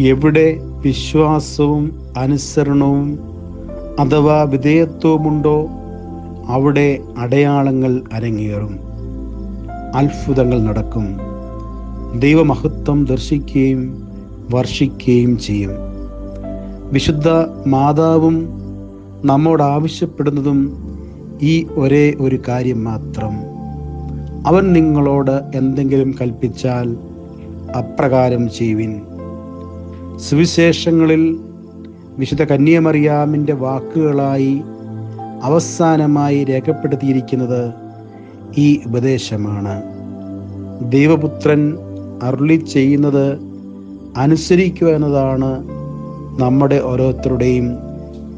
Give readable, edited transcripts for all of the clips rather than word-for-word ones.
എവിടെ വിശ്വാസവും അനുസരണവും അഥവാ വിധേയത്വമുണ്ടോ അവിടെ അടയാളങ്ങൾ അരങ്ങേറും, അത്ഭുതങ്ങൾ നടക്കും, ദൈവമഹത്വം ദർശിക്കുകയും വർഷിക്കുകയും ചെയ്യും. വിശുദ്ധ മാതാവും നമ്മോട് ആവശ്യപ്പെടുന്നതും ഈ ഒരേ ഒരു കാര്യം മാത്രം: അവൻ നിങ്ങളോട് എന്തെങ്കിലും കൽപ്പിച്ചാൽ അപ്രകാരം ചെയ്യുവിൻ. സുവിശേഷങ്ങളിൽ വിശുദ്ധ കന്യാമറിയാമിൻ്റെ വാക്കുകളായി അവസാനമായി രേഖപ്പെടുത്തിയിരിക്കുന്നത് ഈ ഉപദേശമാണ്. ദൈവപുത്രൻ അരുളി ചെയ്യുന്നത് അനുസരിക്കുക എന്നതാണ് നമ്മുടെ ഓരോരുത്തരുടെയും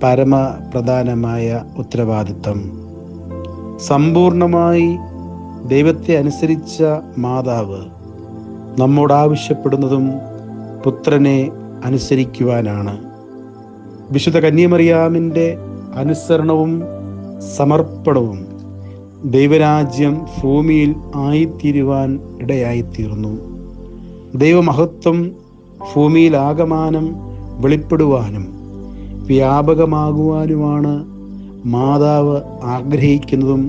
പരമപ്രധാനമായ ഉത്തരവാദിത്തം. സമ്പൂർണമായി ദൈവത്തെ അനുസരിച്ച മാതാവ് നമ്മോട് ആവശ്യപ്പെടുന്നതും പുത്രനെ അനുസരിക്കുവാനാണ്. വിശുദ്ധ കന്യാമറിയാമിൻ്റെ അനുസരണവും സമർപ്പണവും ദൈവരാജ്യം ഭൂമിയിൽ ആയിത്തീരുവാൻ ഇടയായിത്തീർന്നു. ദൈവമഹത്വം ഭൂമിയിൽ ആകമാനം വെളിപ്പെടുവാനും വ്യാപകമാകുവാനുമാണ് മാതാവ് ആഗ്രഹിക്കുന്നതും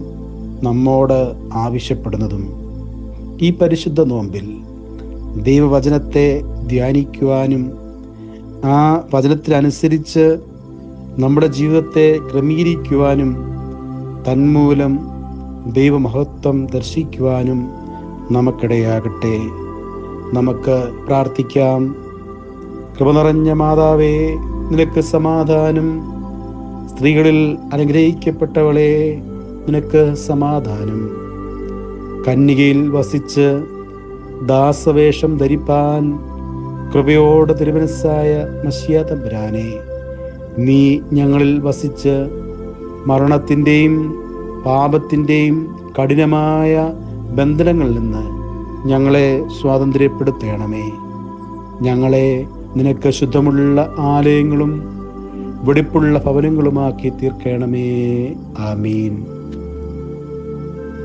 നമ്മോട് ആവശ്യപ്പെടുന്നതും. ഈ പരിശുദ്ധ നോമ്പിൽ ദൈവവചനത്തെ ധ്യാനിക്കുവാനും ആ വചനത്തിനനുസരിച്ച് നമ്മുടെ ജീവിതത്തെ ക്രമീകരിക്കുവാനും തന്മൂലം ദൈവമഹത്വം ദർശിക്കുവാനും നമുക്കിടയാകട്ടെ. നമുക്ക് പ്രാർത്ഥിക്കാം. കൃപ നിറഞ്ഞ മാതാവേ, നിനക്ക് സമാധാനം. സ്ത്രീകളിൽ അനുഗ്രഹിക്കപ്പെട്ടവളെ, നിനക്ക് സമാധാനം. കന്യകയിൽ വസിച്ച് ദാസവേഷം ധരിപ്പാൻ കൃപയോടെ തിരുമനസ്സായ മശിഹാ തമ്പുരാനെ, നീ ഞങ്ങളിൽ വസിച്ച് മരണത്തിൻ്റെയും പാപത്തിൻ്റെയും കഠിനമായ ബന്ധനങ്ങളിൽ നിന്ന് ഞങ്ങളെ സ്വാതന്ത്ര്യപ്പെടുത്തണമേ. ഞങ്ങളെ നിനക്ക് ശുദ്ധമുള്ള ആലയങ്ങളും വെടിപ്പുള്ള ഭവനങ്ങളുമാക്കി തീർക്കണമേ. ആമീൻ.